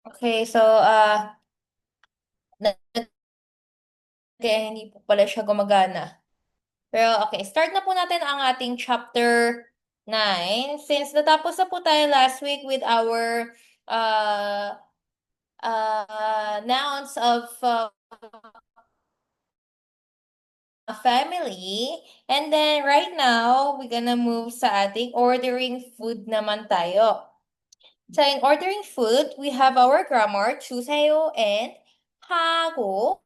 Okay, so, kaya hindi po pala siya gumagana. Pero okay, start na po natin ang ating chapter 9. Since natapos na po tayo last week with our uh, nouns of family. And then right now, we're gonna move sa ating ordering food naman tayo. So in ordering food, we have our grammar, 주세요 and 하고.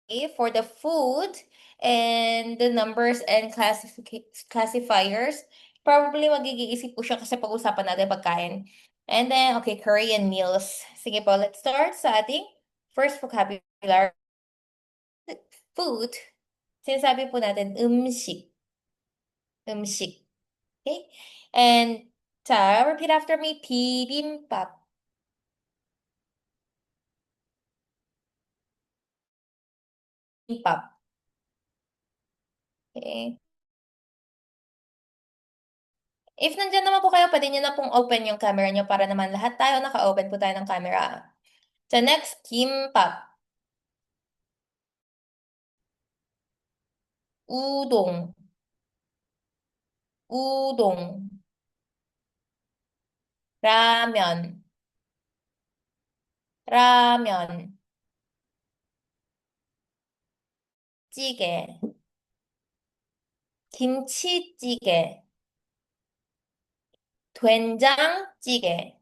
Okay, for the food and the numbers and classifiers, probably magiging po siya kasi pag-usapan natin pagkain. And then, okay, Korean meals. Sige po, let's start sa ating first vocabulary. Food. Sinasabi po natin, 음식. 음식. Okay? And, repeat after me, bibimbap. Bibimbap. Okay? If nandiyan naman po kayo, pwede nyo na pong open yung camera nyo para naman lahat tayo naka-open po tayo ng camera. So next, kimbap, udong, udong, 라면, 라면, 찌개, 김치찌개, 된장찌개,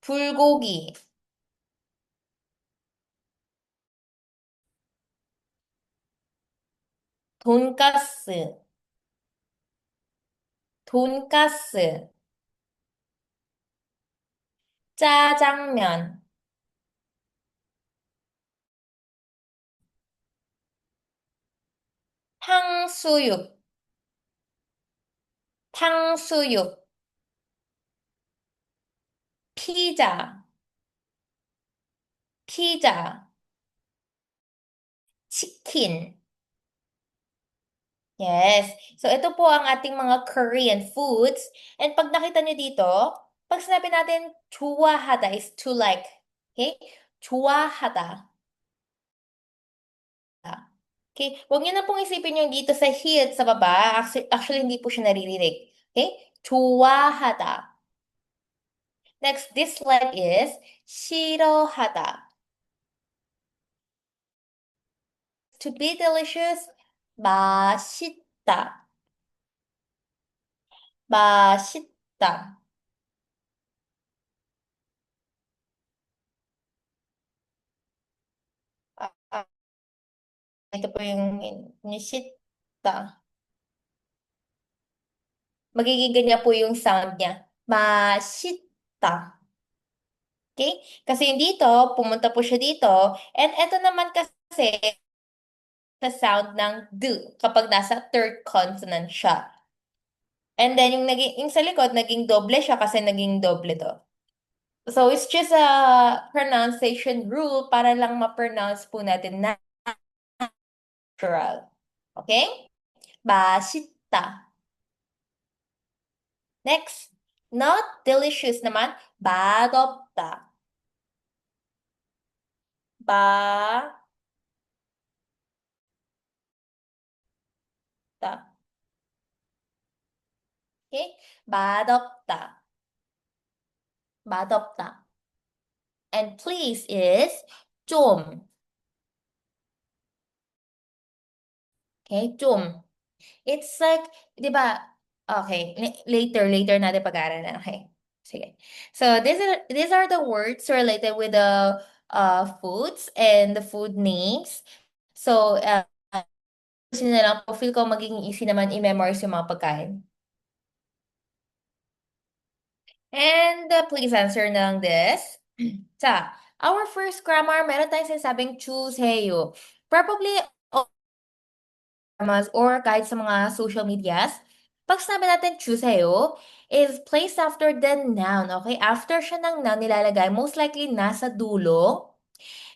불고기, 돈가스, 돈가스, 짜장면, 탕수육, 탕수육, 피자, 피자, 치킨. Yes. So, ito po ang ating mga Korean foods. And pag nakita nyo dito, pag sinabi natin, 좋아하다 is to like. Okay? 좋아하다. Okay? Huwag nyo na pong isipin yung dito sa he sa baba. Actually, hindi po siya naririnig. Okay? 좋아하다. Next, dislike is 싫어하다. To be delicious, 맛있다. 맛있다. Ah, ah, ito po yung nisita. Magiging ganyan po yung sound niya. Masita. Okay? Kasi yung dito, pumunta po siya dito. And eto naman kasi sa sound ng d kapag nasa third consonant siya. And then yung sa likod, naging doble siya kasi naging doble to. So it's just a pronunciation rule para lang ma-pronounce po natin natural. Okay? Masita. Next, not delicious naman, 맛없다. 맛없다. Okay? 맛없다. 맛없다. And please is 좀. Okay? 좀. It's like, di ba, okay, later natin pag-aaralan. Okay. Sige. So, these are the words related with the foods and the food names. So, kasi na lang po, feel ko magiging easy naman i-memorize yung mga pagkain. And please answer na lang this. Sa, our first grammar, meron tayong sinasabing choose heyo. Probably, or kahit sa mga social medias, pag sinabi natin choose heyo, is placed after the noun, okay? After siya ng noun nilalagay, most likely nasa dulo.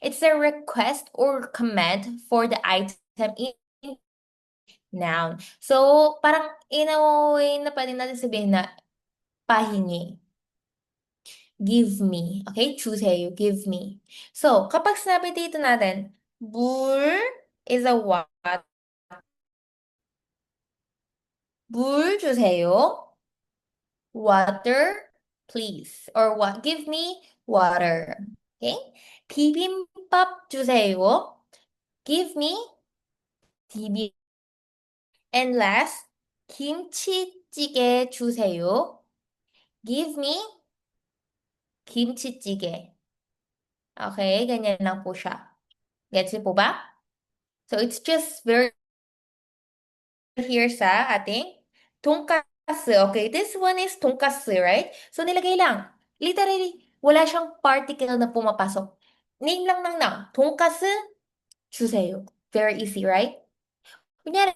It's a request or command for the item in noun. So, parang in a way na pwede natin sabihin na pahingi. Give me. Okay? 주세요. Give me. So, kapag sinabi dito natin, 물 is a what? 물 주세요. Water, please. Or what? Give me water. Okay? 비빔밥 주세요. Give me 비빔. And last, 김치찌개 주세요. Give me 김치찌개. Okay, ganyan lang po siya. Gets niyo po ba? So it's just very here sa ating 돈가스. Okay, this one is 돈가스, right? So nilagay lang. Literally, wala siyang particle na pumapasok. Name lang ng 돈가스 주세요. Very easy, right? Kunyari,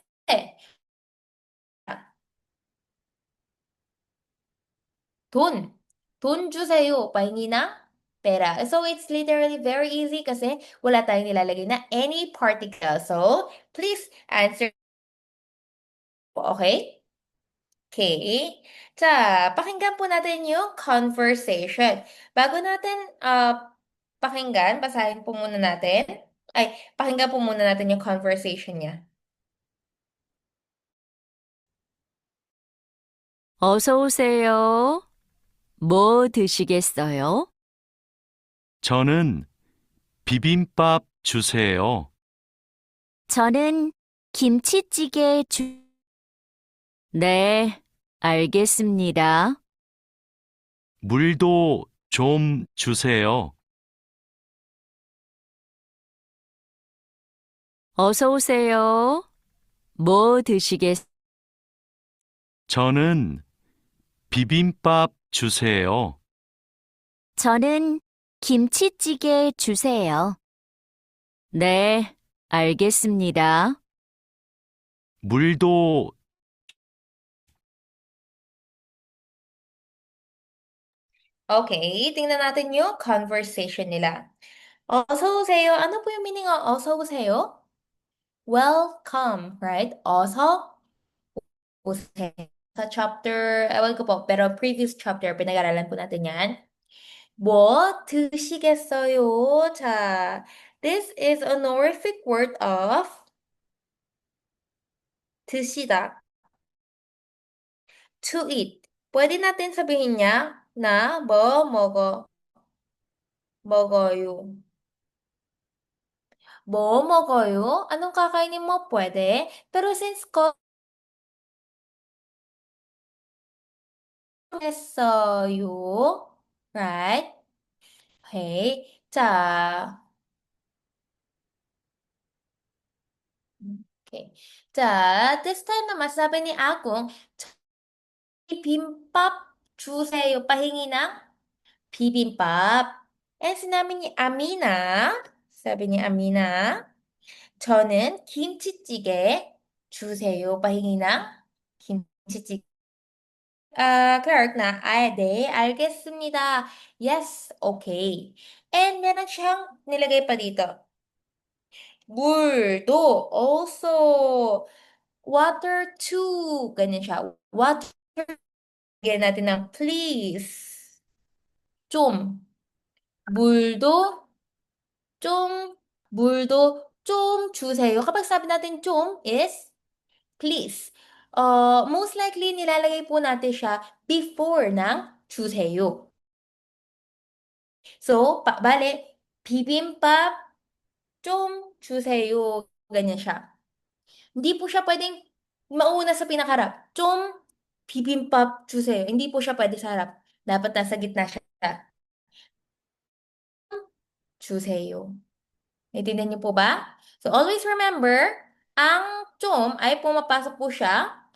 돈. 돈 주세요. Pahingi ng pera. So it's literally very easy kasi wala tayong nilalagay na any particle. So please answer. Okay? Okay. 자, pakinggan po natin yung conversation. Bago natin pakinggan, basahin po muna natin. Ay, pakinggan po muna natin yung conversation niya. 어서 오세요. 뭐 드시겠어요? 저는 비빔밥 주세요. 저는 김치찌개 네, 알겠습니다. 물도 좀 주세요. 어서 오세요. 뭐 저는 비빔밥 주세요. 저는 김치찌개 주세요. 네, 알겠습니다. 물도 Okay, tingnan natin yung conversation nila. 어서 오세요. ano po yung meaning ng 어서 오세요? Welcome, right? 어서 오세요. Sa chapter, ewan ko po, pero previous chapter, pinag-aralan po natin yan. 뭐 드시겠어요? 자, this is a honorific word of 드시다, to eat. Pwede natin sabihin niya na 먹어요. 뭐 먹어요? Anong kakainin mo? Pwede. Pero since 했어요, right? Okay. 자, okay. 자, this time naman sabi ni Akong, bibimbap 주세요. Pahingi ng bibimbap. And sinabi ni Amina, sabi ni Amina, 저는 김치찌개 주세요. pahingi ng 김치찌개. Clark na, 네, 알겠습니다. Yes, okay. And meron siyang nilagay pa dito. 물도 also water too. Ganyan siya. Water. Lagyan natin ng please. 좀. 물도 좀. 물도 좀 주세요. Kapag sabi natin 좀 is please. Most likely nilalagay po natin siya before ng 주세요. So, bale, bibimbap 좀 주세요. Ganyan siya. Hindi po siya pwedeng mauna sa pinakaharap. 좀 bibimbap 주세요. Hindi po siya pwede sa harap. Dapat nasa gitna siya. 주세요. Naintindihan niyo po ba? So, always remember, ang 좀 ay pumapasok po siya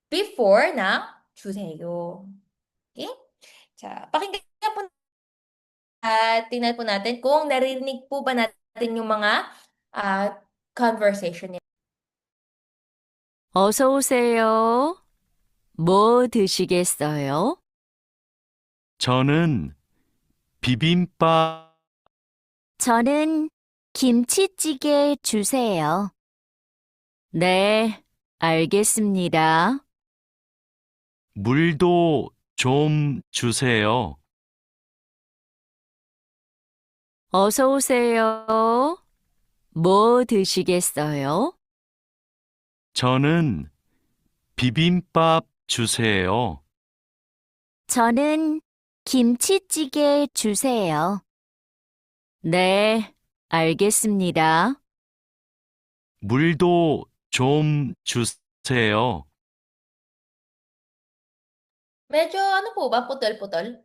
before ng 주세요. Okay? 자, pakinggan po at tingnan po natin kung narinig po ba natin yung mga conversation niya. 어서 오세요. 뭐 드시겠어요? 저는 비빔밥 저는 김치찌개 주세요. 네, 알겠습니다. 물도 좀 주세요. 어서 오세요. 뭐 드시겠어요? 저는 비빔밥 주세요. 저는 김치찌개 주세요. 네, 알겠습니다. 물도 좀 주세요. Medyo ano po ba, putol-putol?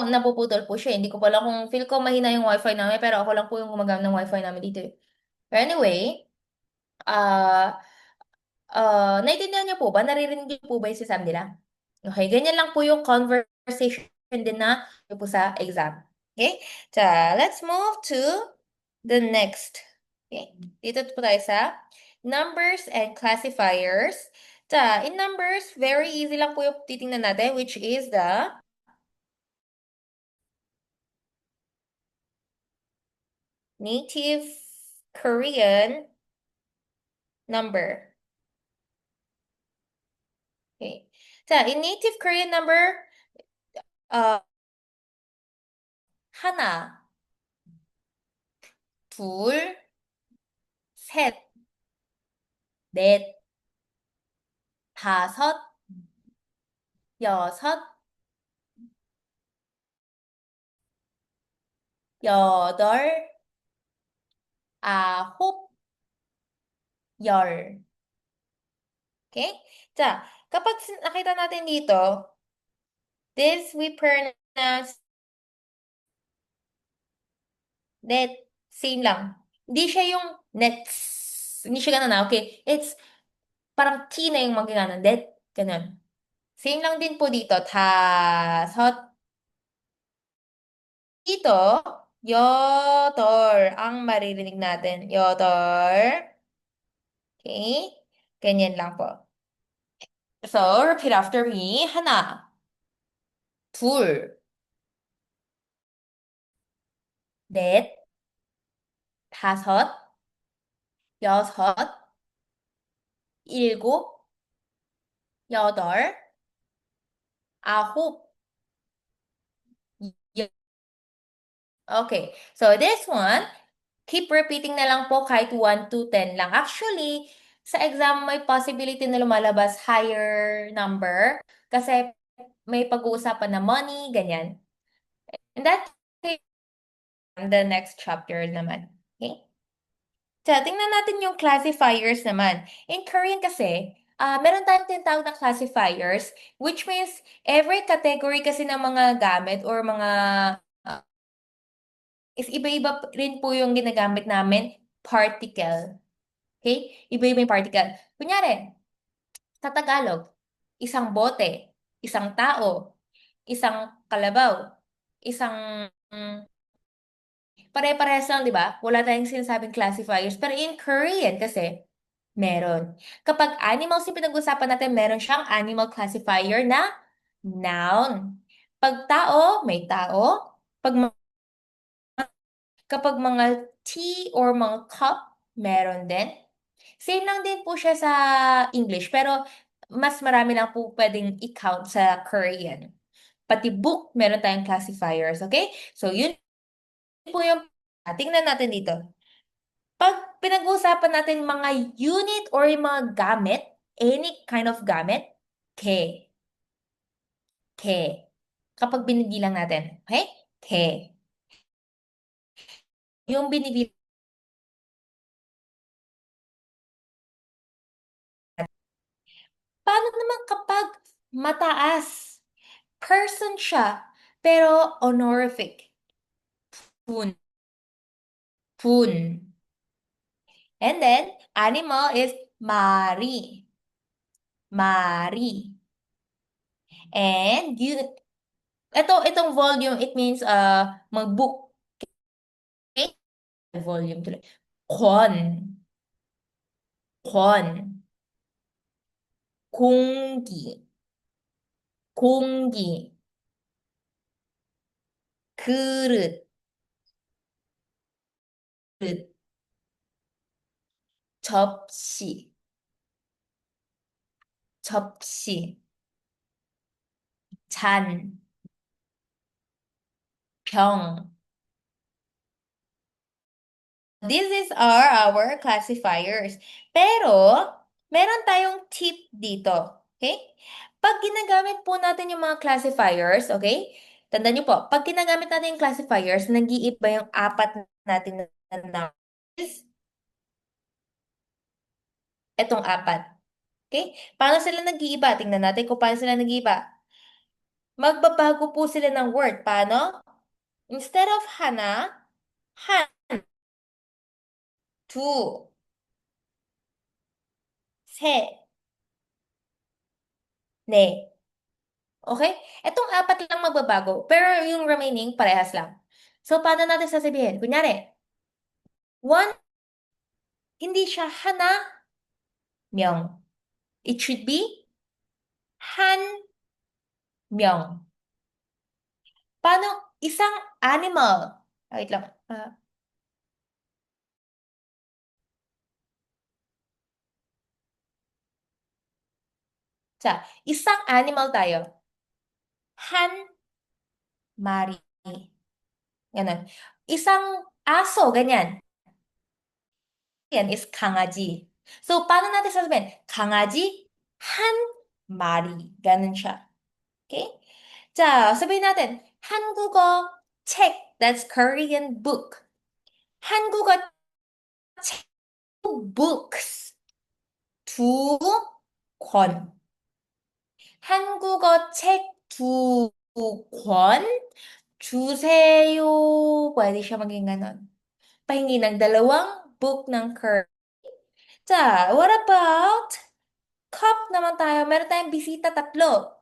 Napuputol po siya. Hindi ko pala kung feel ko mahina yung wifi namin, pero ako lang po yung gumagamit ng wifi namin dito eh. Pero anyway, ah, naintindihan niyo po ba? Naririnig niyo po ba yung sinasabi nila? Okay, ganyan lang po yung conversation din na yung po sa exam. Okay? So, let's move to the next. Okay? Dito po tayo sa numbers and classifiers. So, in numbers, very easy lang po yung titingnan natin, which is the native Korean number. Okay. So, in native Korean number, uh, 하나, 둘, 셋, 넷, 다섯, 여섯, 여덟, 아홉, 열. Okay? 자, kapag nakita natin dito, this we pronounce net. Same lang. Hindi siya yung nets. Hindi siya ganun na. Okay? It's parang T na yung magiging net. Ganun. Same lang din po dito. 다섯. Dito, yodor ang maririnig natin. Yodor. Okay? Ganyan lang po. So, repeat after me. 하나, 둘, 넷, 다섯, 여섯, 일곱, 여덟, 아홉, 열. Okay. So, this one, keep repeating na lang po kahit 1 to 10 lang. Actually, sa exam may possibility na lumalabas higher number kasi may pag-uusapan na money, ganyan. And that the next chapter naman. Okay? So, tingnan natin yung classifiers naman. In Korean kasi, meron tayong tinatawag na classifiers, which means every category kasi ng mga gamit or mga ah, is iba-iba rin po yung ginagamit namin particle. Okay? Iba-iba yung particle. Kunyari, sa Tagalog, isang bote, isang tao, isang kalabaw, isang pare-parehas lang, di ba? Wala tayong sinasabing classifiers. Pero in Korean kasi, meron. Kapag animals yung pinag-usapan natin, meron siyang animal classifier na noun. Pag tao, may tao. Kapag mga tea or mga cup, meron din. Same lang din po siya sa English, pero mas marami lang po pwedeng i-count sa Korean. Pati book, meron tayong classifiers, okay? So, yun po yung tingnan natin dito. Pag pinag-uusapan natin mga unit or yung mga gamit, any kind of gamit, ke, ke. Kapag binibilang natin, okay? Ke. Yung binibilang, paano naman kapag mataas? Person siya, pero honorific. Pun. Pun. And then, animal is mari. Mari. And unit. Itong volume, it means mag-book. Okay? Volume tuloy. Kwon. Kwon. 공기. 공기. 그릇. 그릇. 접시. 접시. 잔. 병. This is our classifiers. Pero, meron tayong tip dito. Okay? Pag ginagamit po natin yung mga classifiers, okay? Tandaan niyo po, pag ginagamit natin yung classifiers, nag-iiba yung apat natin na numbers. Etong apat. Okay? Paano sila nag-iiba? Tingnan natin kung paano sila nag-iiba. Magbabago po sila ng word. Paano? Instead of hana, han. Two. 셋, 네. Okay? Etong apat lang magbabago, pero yung remaining parehas lang. So, paano natin sasabihin? Kunyari, one, hindi siya hana, 명. It should be 한 명. Paano isang animal? Wait lang. Sa isang animal tayo. 한 마리. Ganun. Isang aso, ganyan. Yan is 강아지. So, paano natin sasabihin? 강아지 한 마리. Ganun siya. Okay? 자, sabihin natin, 한국어 책. That's Korean book. 한국어 책. Books. 두 권. 한국어 책 두 권. 주세요. Pwede siya maging ganon. Pahingi ng dalawang book ng Korean. 자, what about cup naman tayo? Meron tayong bisita tatlo.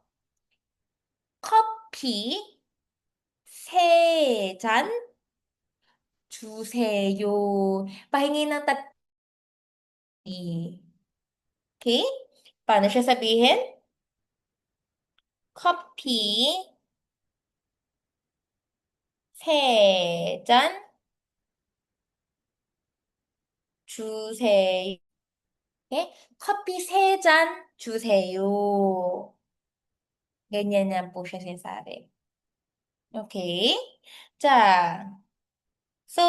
커피 세 잔 주세요. Pahingi ng tatlo. Okay? Paano siya sabihin? 커피 세 잔 주세요. Okay? 커피 세 잔 주세요. Ganyan yan po siya sinasabi. Okay? 자, so,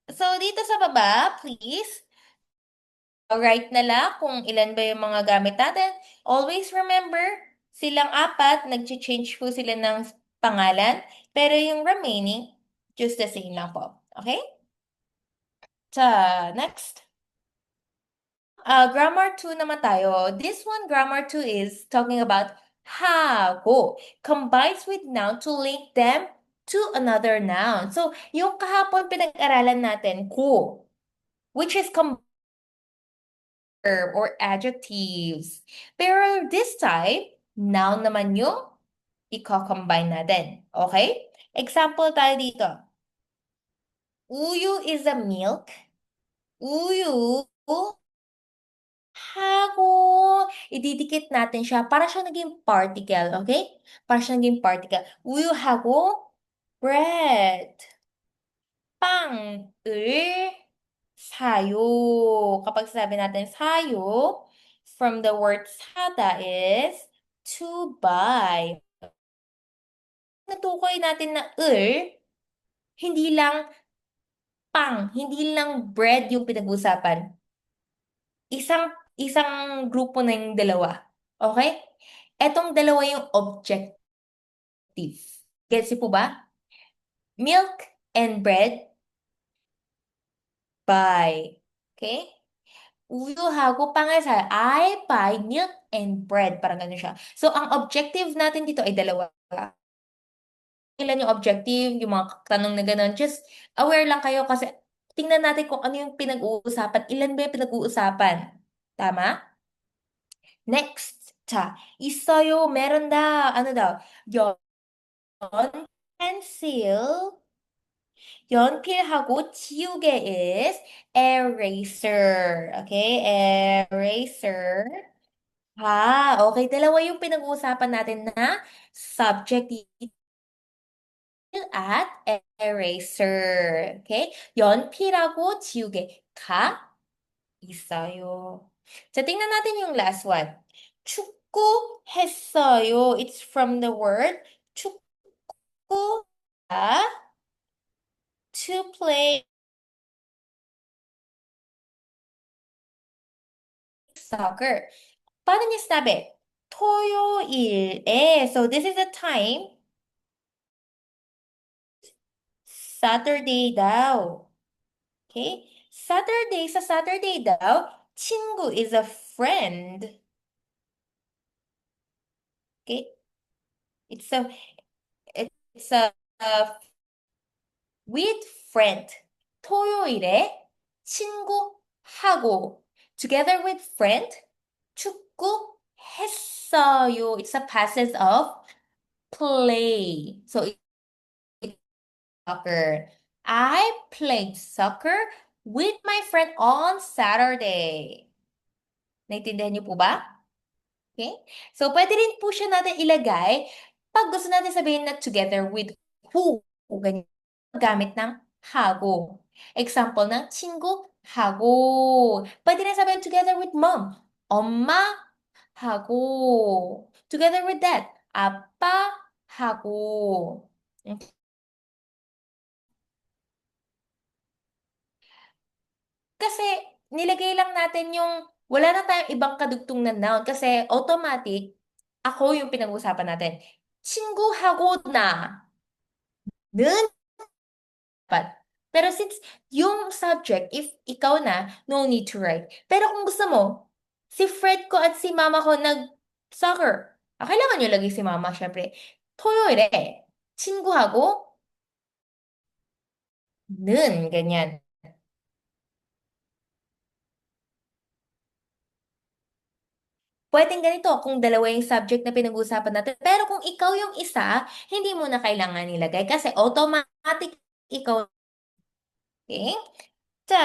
so dito sa baba, please, write na lang kung ilan ba yung mga gamit natin. Always remember, silang apat, nag-change po sila ng pangalan, pero yung remaining, just the same lang po. Okay? 자, next. Grammar 2 naman tayo. This one, grammar 2 is talking about hago. Combines with noun to link them to another noun. So, yung kahapon pinag-aralan natin, ko, which is verb or adjectives. Pero this time, noun naman yung i-combine natin. Okay? Example tayo dito. Uyu is a milk. Uyu hago. Ididikit natin siya para siya naging particle. Okay? Para siya naging particle. 우유 하고 bread. 빵을 사요. Kapag sabi natin sayo, from the word sada is to buy. Natukoy natin na hindi lang hindi lang bread yung pinag-usapan. Isang grupo na yung dalawa. Okay? Etong dalawa yung objective. Gets niyo po ba? Milk and bread, buy. Okay? 우유하고 빵을 사요. I buy milk and bread. Parang ganun siya. So, ang objective natin dito ay dalawa. Ilan yung objective, yung mga tanong na ganun. Just aware lang kayo kasi tingnan natin kung ano yung pinag-uusapan. Ilan ba yung pinag-uusapan? Tama? Next. 자, 있어요. meron daw. Ano daw? 연, pencil. 연필하고 지우개 is eraser. Okay? Eraser. Okay. Dalawa yung pinag-uusapan natin na subject at eraser. Okay? 연필하고 지우개 가 있어요. 자, tingnan natin yung last one. 축구했어요. It's from the word 축구 to play soccer. Paano niya sinabi? 토요일에. So this is the time. Saturday daw. Okay? Saturday, sa Saturday daw, 친구 is a friend. Okay? It's a, it's a with friend. 토요일에 친구하고 together with friend 축구 했어요. It's a passive of play. So it's soccer. I played soccer with my friend on Saturday. Naintindihan niyo po ba? Okay? So, pwede rin po siya natin ilagay pag gusto natin sabihin na together with who. Ganyan. Gamit ng 하고. Example ng 친구하고. Pwede rin sabihin together with mom. 엄마하고. Together with dad. 아빠하고. Kasi nilagay lang natin yung wala na tayong ibang kadugtong na noun kasi automatic, ako yung pinag-uusapan natin. 친구하고 나는 dapat. Pero since yung subject, if ikaw na, no need to write. Pero kung gusto mo, si Fred ko at si mama ko nag-soccer. Kailangan nyo lagay si mama, syempre. 토요일에 친구하고 는, ganyan. Pwedeng ganito kung dalawa yung subject na pinag-uusapan natin. Pero kung ikaw yung isa, hindi mo na kailangan nilagay kasi automatic ikaw. Okay? Sa,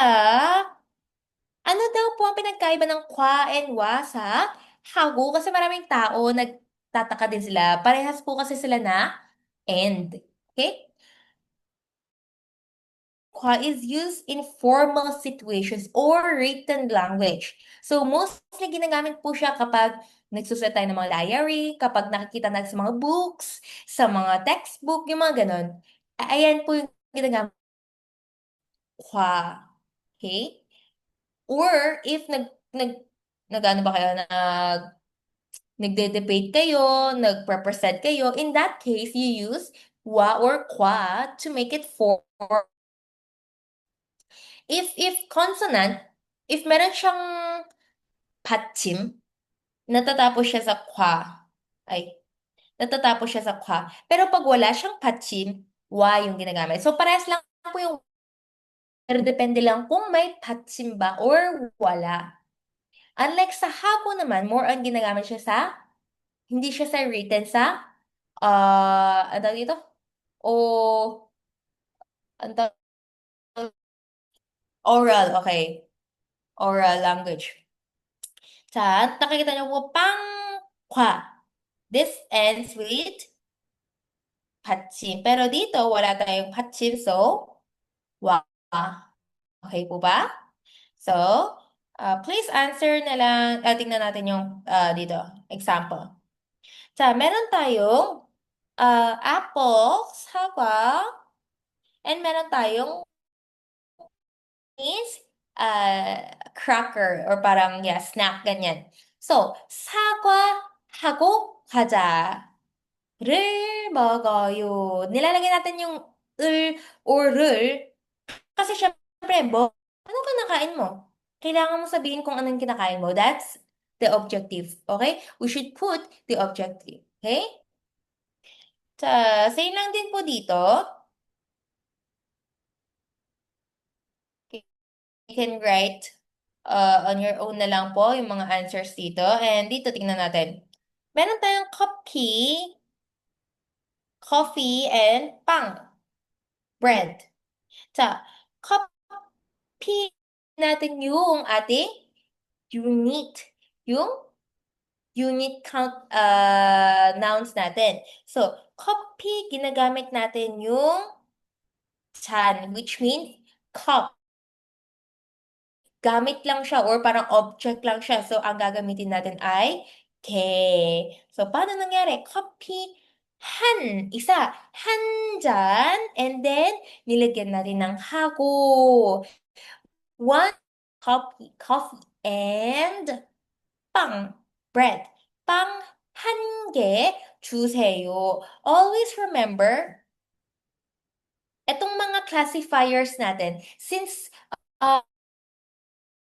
ano daw po ang pinagkaiba ng kwa and wa sa hago? Kasi maraming tao nagtataka din sila. Parehas po kasi sila na and. Okay? Kwa is used in formal situations or written language. So, mostly ginagamit po siya kapag nagsusulat tayo ng mga diary, kapag nakikita natin sa mga books, sa mga textbook, yung mga ganon. Ayan po yung ginagamit kwa. Okay? Or if nag-ano ba kayo, nagde-debate kayo, nagpe-present kayo, in that case, you use wa or kwa to make it formal. If consonant, if meron siyang 받침, natatapos siya sa kwa. Ay, natatapos siya sa kwa. Pero pag wala siyang 받침, wa yung ginagamit. So, parehas lang po yung, pero depende lang kung may 받침 ba or wala. Unlike sa hako naman, more ang ginagamit siya sa, hindi siya sa written, sa, ano tawag dito? O, ano tawag? Oral, okay. Oral language. Sa, nakikita niyo po, pang, kwa. This ends with 받침. Pero dito, wala tayong 받침, so, wa. Okay po ba? So, please answer na lang, tingnan natin yung dito, example. 자, meron tayong apple, 사과, and meron tayong is cracker or parang yeah, snack ganyan. So, 사과하고 과자를 먹어요. Nilalagay natin yung 을 or 를 kasi syempre ano kinakain mo? Kailangan mo sabihin kung anong kinakain mo. That's the objective. Okay? We should put the objective. Okay? Sa same lang din po dito. You can write on your own na lang po yung mga answers dito. And dito, tingnan natin. Meron tayong coffee, and pang, bread. Sa coffee natin yung ating unit. Yung unit count nouns natin. So, coffee, ginagamit natin yung chan, which means cup. Gamit lang siya or parang object lang siya. So, ang gagamitin natin ay te. So, paano nangyari? Copy isa, 한 잔, and then, nilagyan natin ng hago. 1 cup coffee, and 빵, bread. 빵 한 개 주세요. Always remember, etong mga classifiers natin, since uh,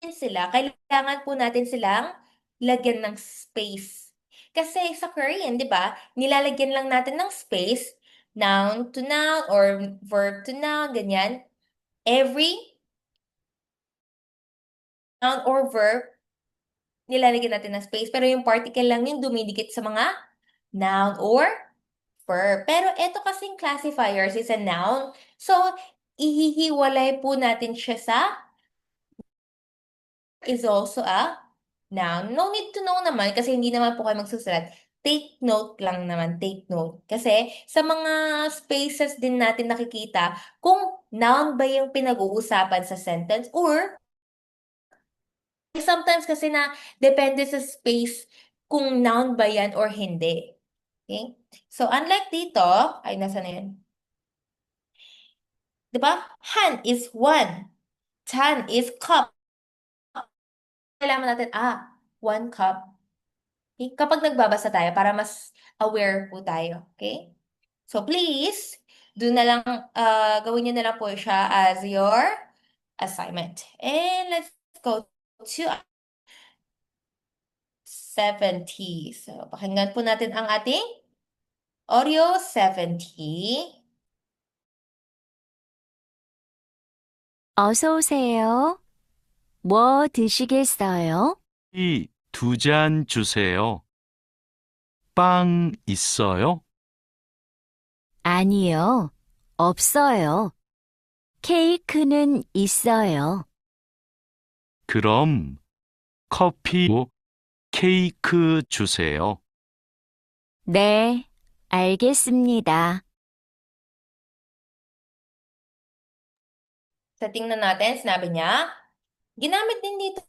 sila, kailangan po natin silang lagyan ng space. Kasi sa Korean, di ba, nilalagyan lang natin ng space, noun to noun or verb to noun, ganyan. Every noun or verb, nilalagyan natin ng space. Pero yung particle lang yung dumidikit sa mga noun or verb. Pero ito kasing classifiers is a noun. So, ihihiwalay po natin siya sa is also a noun. No need to know naman kasi hindi naman po kayo magsusulat. Take note lang naman, take note. Kasi sa mga spaces din natin nakikita kung noun ba yung pinag-uusapan sa sentence or sometimes kasi na depende sa space kung noun ba yan or hindi. Okay? So, unlike dito, ay, nasa na yun? Diba? Han is one. Chan is cup. Kailangan natin, 1 cup. Okay? Kapag nagbabasa tayo, para mas aware po tayo. Okay? So, please, do na lang, gawin nyo na lang po siya as your assignment. And let's go to 70. So, pakinggan po natin ang ating audio 70. 어서 오세요. 뭐 드시겠어요? 이 2잔 주세요. 빵 있어요? 아니요, 없어요. 케이크는 있어요. 그럼 커피, 케이크 주세요. 네, 알겠습니다. Sa tingnan natin, sinabi niya, ginamit din dito,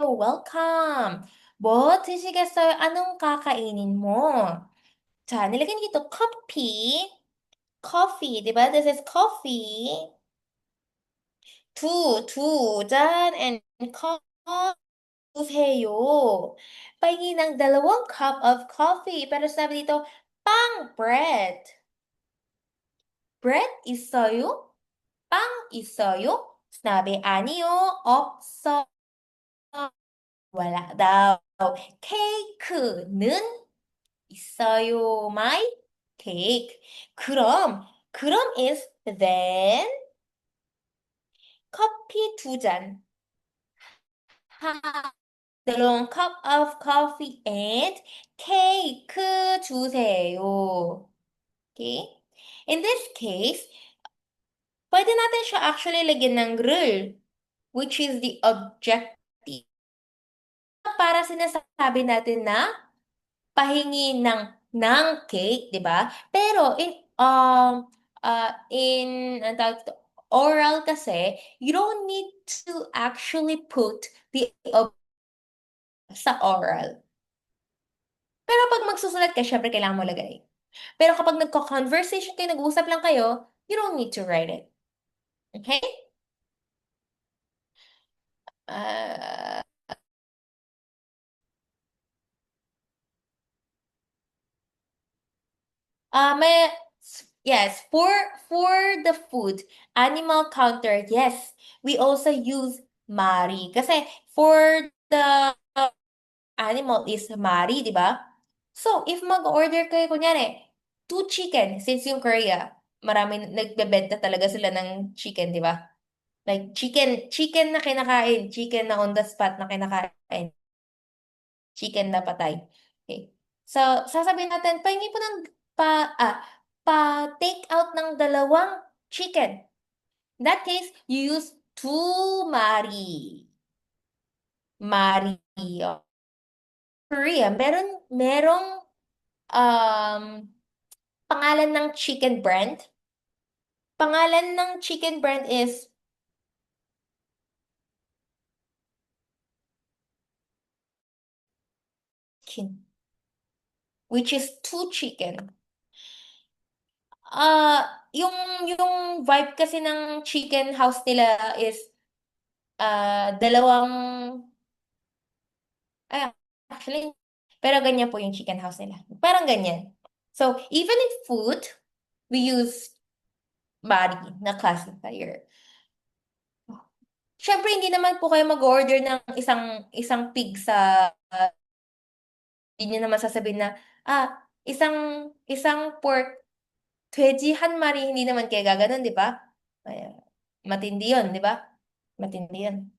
welcome. 뭐 드시겠어요? Anong kakainin mo? 자, nilagyan dito, coffee, di ba? This is coffee. 2잔, and coffee 주세요. Pahingi ng 2 cup of coffee. Pero sabi dito, bread. Bread 있어요? 빵 있어요? Sinabi, 아니요, 없어. wala daw. 케이크는 있어요. My cake. 그럼 is then, 커피 2잔. long cup of coffee and 케이크 주세요. Okay? In this case, pwede natin siya actually lagyan ng rel, which is the objective. Para sinasabi natin na pahingi ng cake, 'di ba? Pero anong tawag dito? Oral kasi, you don't need to actually put the sa oral. Pero pag magsusulat ka, syempre kailangan mo lagay. Pero kapag nagko-conversation kayo, nag-uusap lang kayo, you don't need to write it. Okay? Uh, may, yes, for the food, animal counter, yes, we also use Mari. Kasi for the animal is Mari, di ba? So, if mag-order kayo, kunyari, 2 chicken, since yung Korea, marami nagbebenta talaga sila ng chicken, di ba? Like, chicken na kinakain, chicken na on the spot na kinakain, chicken na patay. Okay. So, sasabihin natin, pahingi po ng pa-take out ng 2 chicken. In that case, you use 2 mari. Mari. Korea, merong um, pangalan ng chicken brand. Pangalan ng chicken brand is Kin. which is 2 chicken. Yung vibe kasi ng chicken house nila is dalawang ay, actually, pero ganyan po yung chicken house nila. Parang ganyan. So, even in food, we use body na classifier. Siyempre, hindi naman po kayo mag-order ng isang pig sa, hindi nyo naman sasabihin na, isang pork, 돼지 한 마리, hindi naman kayo gaganon, di ba? Ay, matindi yun, di ba? Matindi yun.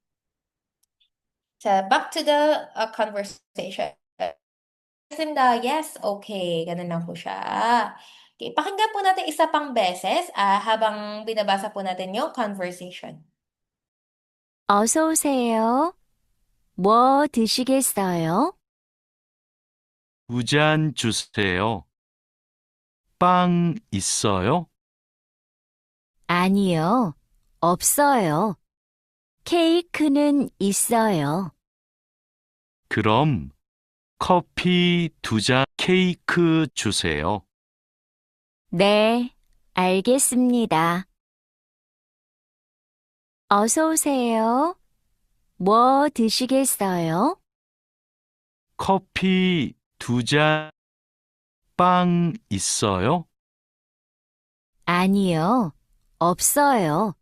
So, back to the conversation. Simda, yes, okay. Ganun lang po siya. Okay, pakinggan po natin isa pang beses habang binabasa po natin yung conversation. 어서 오세요. 뭐 드시겠어요? 2잔 주세요. 빵 있어요? 아니요. 없어요. 케이크는 있어요. 그럼 커피 2잔 케이크 주세요. 네, 알겠습니다. 어서 오세요. 뭐 드시겠어요? 커피 2잔 빵 있어요? 아니요. 없어요.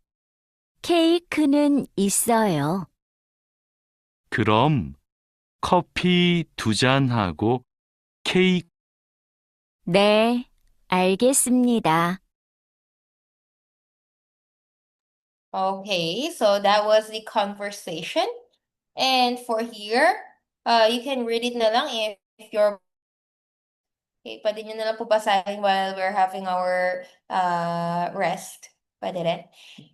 케이크는 있어요. 그럼 커피 2잔하고 케이크 네, 알겠습니다. Okay, so that was the conversation. And for here, you can read it na lang if you're okay, pwede nyo na lang po basahin while we're having our rest. Pwede rin.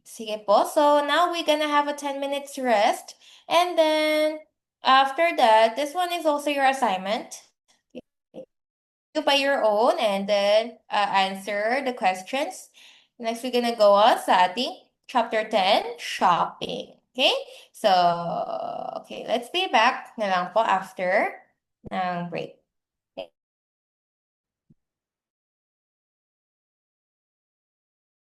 Sige po. So now we're gonna have a 10 minutes rest. And then after that, this one is also your assignment. Do by your own and then answer the questions. Next, we're gonna go on sa ating chapter 10, shopping. Okay? So, okay, let's be back na lang po after ng break.